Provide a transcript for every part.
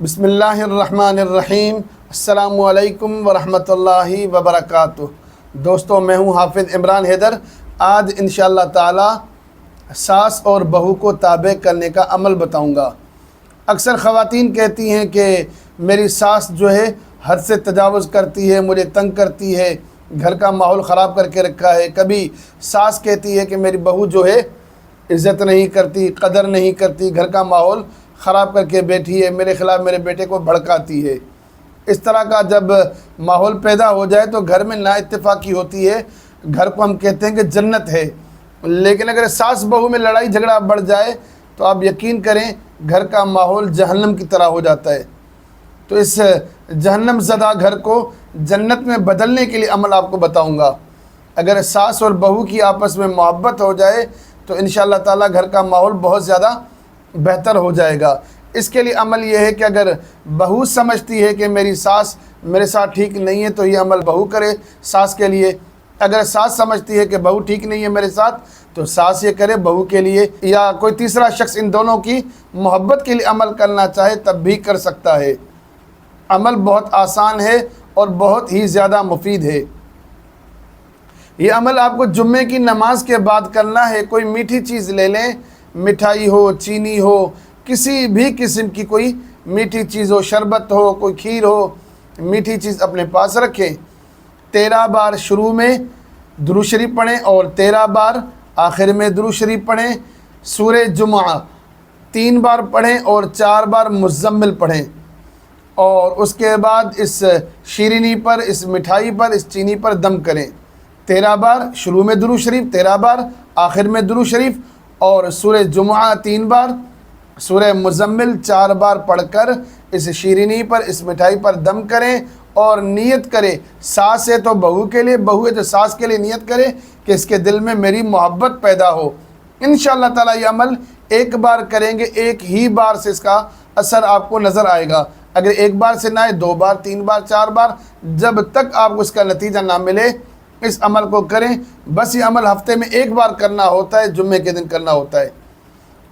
बिस्मिल्लाहिर्रहमानिर्रहीम। अस्सलामु अलैकुम वरहमतुल्लाहि वबरकातुह। दोस्तों, मैं हूँ हाफिज़ इमरान हैदर। आज इंशाअल्लाह ताला सास और बहू को ताबे करने का अमल बताऊँगा। अक्सर ख़वातीन कहती हैं कि मेरी सास जो है हद से तजावुज़ करती है, मुझे तंग करती है, घर का माहौल ख़राब करके रखा है। कभी सास कहती है कि मेरी बहू जो है इज़्ज़त नहीं करती, कदर नहीं करती, घर का माहौल ख़राब करके बैठी है, मेरे ख़िलाफ़ मेरे बेटे को भड़काती है। इस तरह का जब माहौल पैदा हो जाए तो घर में नाइत्तेफाकी होती है, घर को हम कहते हैं कि जन्नत है। लेकिन अगर सास बहू में लड़ाई झगड़ा बढ़ जाए तो आप यकीन करें घर का माहौल जहन्नम की तरह हो जाता है। तो इस जहन्नम ज़दा घर को जन्नत में बदलने के लिए अमल आपको बताऊंगा। अगर सास और बहू की आपस में मोहब्बत हो जाए तो इंशाअल्लाह ताला घर का माहौल बहुत ज़्यादा बेहतर हो जाएगा। इसके लिए अमल ये है कि अगर बहू समझती है कि मेरी सास मेरे साथ ठीक नहीं है तो ये अमल बहू करे सास के लिए। अगर सास समझती है कि बहू ठीक नहीं है मेरे साथ तो सास ये करे बहू के लिए, या कोई तीसरा शख्स इन दोनों की मोहब्बत के लिए अमल करना चाहे तब भी कर सकता है। अमल बहुत आसान है और बहुत ही ज़्यादा मुफीद है। ये अमल आपको जुम्मे की नमाज के बाद करना है। कोई मीठी चीज़ ले लें, मिठाई हो, चीनी हो, किसी भी किस्म की कोई मीठी चीज़ हो, शरबत हो, कोई खीर हो, मीठी चीज़ अपने पास रखें। 13 बार शुरू में दुरूद शरीफ पढ़ें और 13 बार आखिर में दुरूद शरीफ पढ़ें। सूरह जुमा 3 बार पढ़ें और 4 बार मुज़म्मिल पढ़ें। और उसके बाद इस शीरीनी पर, इस मिठाई पर, इस चीनी पर दम करें। 13 बार शुरू में दुरूद शरीफ, 13 बार आखिर में दुरूद शरीफ, और सूरह जुमा 3 बार, सूरह मुज़म्मिल 4 बार पढ़कर इस शीरीनी पर, इस मिठाई पर दम करें और नियत करें। सास है तो बहू के लिए, बहू है तो सास के लिए नियत करें कि इसके दिल में मेरी मोहब्बत पैदा हो। इंशाअल्लाह ताला ये अमल एक बार करेंगे, एक ही बार से इसका असर आपको नज़र आएगा। अगर एक बार से ना आए, 2 बार, 3 बार, 4 बार, जब तक आपको इसका नतीजा ना मिले इस अमल को करें। बस ये अमल हफ्ते में एक बार करना होता है, जुम्मे के दिन करना होता है।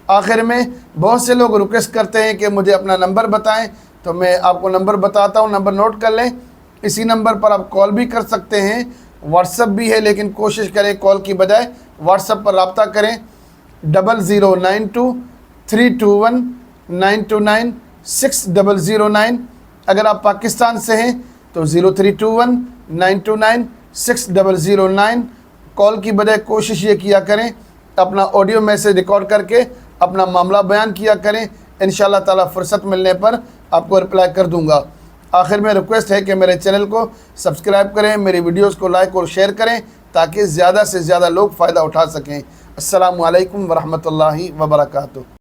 आखिर में बहुत से लोग रिक्वेस्ट करते हैं कि मुझे अपना नंबर बताएं, तो मैं आपको नंबर बताता हूं, नंबर नोट कर लें। इसी नंबर पर आप कॉल भी कर सकते हैं, व्हाट्सअप भी है, लेकिन कोशिश करें कॉल की बजाय व्हाट्सअप पर रब्ता करें। 0092 321 929 6009। अगर आप पाकिस्तान से हैं तो 0321 929 6009। कॉल की बजाय कोशिश ये किया करें अपना ऑडियो मैसेज रिकॉर्ड करके अपना मामला बयान किया करें। इंशाअल्लाह ताला फ़ुर्सत मिलने पर आपको रिप्लाई कर दूंगा। आखिर में रिक्वेस्ट है कि मेरे चैनल को सब्सक्राइब करें, मेरी वीडियोस को लाइक और शेयर करें ताकि ज़्यादा से ज़्यादा लोग फ़ायदा उठा सकें। अस्सलामु अलैकुम वरहमतुल्लाहि वबरकातुह।